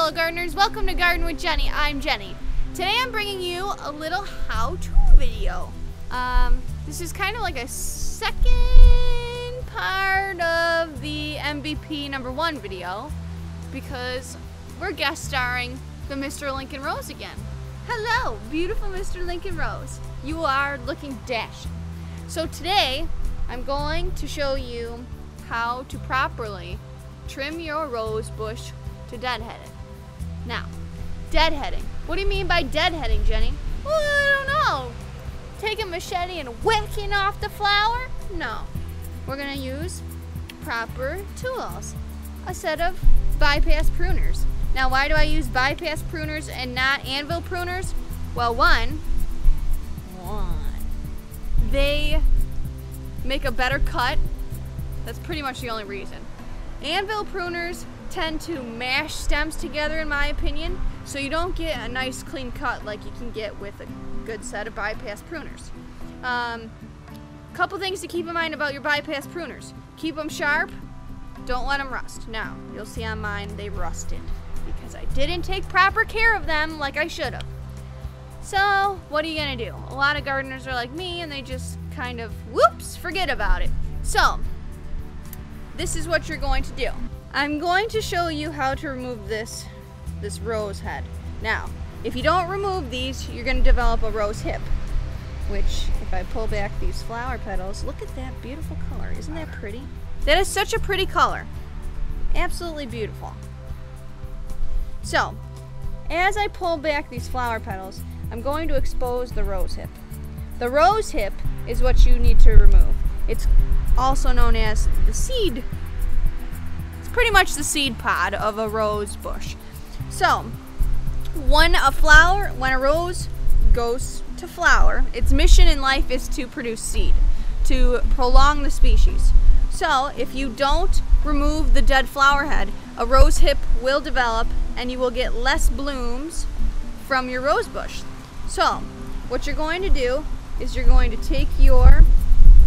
fellow gardeners, welcome to Garden with Jenny. I'm Jenny. Today I'm bringing you a little how-to video. This is kind of like a second part of the MVP #1 video because we're guest starring the Mr. Lincoln Rose again. Hello, beautiful Mr. Lincoln Rose. You are looking dashing. So today I'm going to show you how to properly trim your rose bush to deadhead it. Now, deadheading. What do you mean by deadheading, Jenny? Well, I don't know. Take a machete and whacking off the flower? No. We're gonna use proper tools. A set of bypass pruners. Now, why do I use bypass pruners and not anvil pruners? Well, one, they make a better cut. That's pretty much the only reason. Anvil pruners tend to mash stems together, in my opinion, so you don't get a nice clean cut like you can get with a good set of bypass pruners. Couple things to keep in mind about your bypass pruners. Keep them sharp, don't let them rust. Now, you'll see on mine they rusted because I didn't take proper care of them like I should have. So, what are you gonna do? A lot of gardeners are like me and they just kind of, whoops, forget about it. So, this is what you're going to do. I'm going to show you how to remove this rose head. Now, if you don't remove these, you're going to develop a rose hip, which, if I pull back these flower petals, look at that beautiful color. Isn't that pretty? That is such a pretty color. Absolutely beautiful. So, as I pull back these flower petals, I'm going to expose the rose hip. The rose hip is what you need to remove. It's also known as the seed. It's pretty much the seed pod of a rose bush. So, when a rose goes to flower, its mission in life is to produce seed, to prolong the species. So, if you don't remove the dead flower head, a rose hip will develop and you will get less blooms from your rose bush. So, what you're going to do is you're going to take your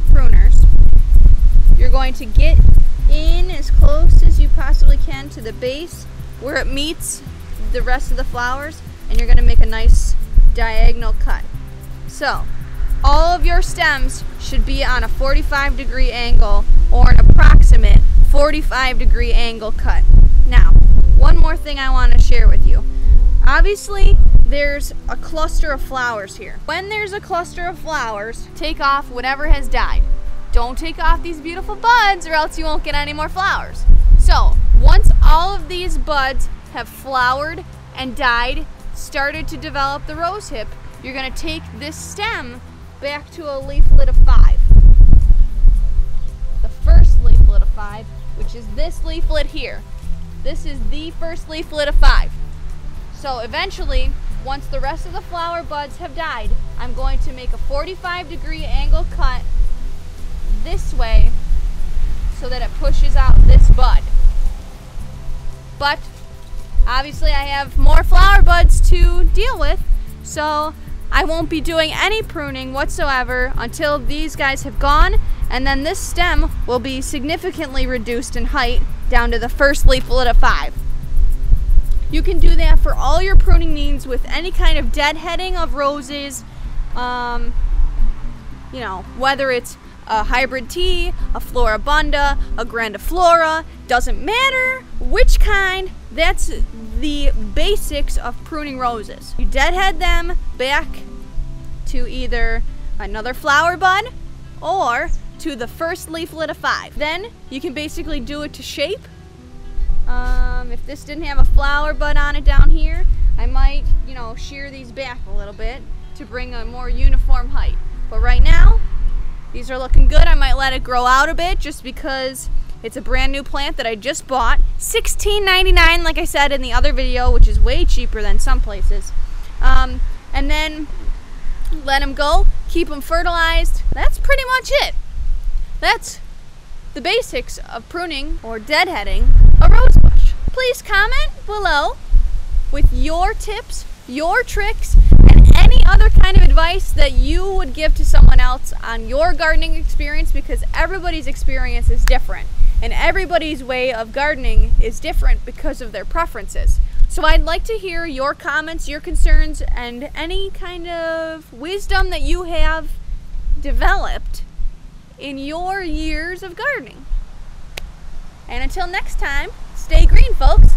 pruners. You're going to get in as close as you possibly can to the base where it meets the rest of the flowers, and you're going to make a nice diagonal cut. So, all of your stems should be on a 45-degree angle or an approximate 45-degree angle cut. Now, one more thing I want to share with you. Obviously, there's a cluster of flowers here. When there's a cluster of flowers, take off whatever has died. Don't take off these beautiful buds or else you won't get any more flowers. So, once all of these buds have flowered and died, started to develop the rose hip, you're going to take this stem back to a leaflet of 5. The first leaflet of 5, which is this leaflet here. This is the first leaflet of 5. So eventually, once the rest of the flower buds have died, I'm going to make a 45-degree angle cut this way so that it pushes out this bud. But obviously I have more flower buds to deal with, so I won't be doing any pruning whatsoever until these guys have gone, and then this stem will be significantly reduced in height down to the first leaflet of 5. You can do that for all your pruning needs with any kind of deadheading of roses, you know, whether it's a hybrid tea, a floribunda, a grandiflora, doesn't matter which kind, that's the basics of pruning roses. You deadhead them back to either another flower bud or to the first leaflet of 5. Then you can basically do it to shape. If this didn't have a flower bud on it down here, I might, you know, shear these back a little bit to bring a more uniform height. But right now, these are looking good. I might let it grow out a bit just because it's a brand new plant that I just bought. $16.99, like I said in the other video, which is way cheaper than some places. And then let them go, keep them fertilized. That's pretty much it. That's the basics of pruning or deadheading a rose bush. Please comment below with your tips, your tricks, and any other kind of advice that you would give to someone else on your gardening experience, because everybody's experience is different and everybody's way of gardening is different because of their preferences. So I'd like to hear your comments, your concerns, and any kind of wisdom that you have developed in your years of gardening. And until next time, stay green, folks.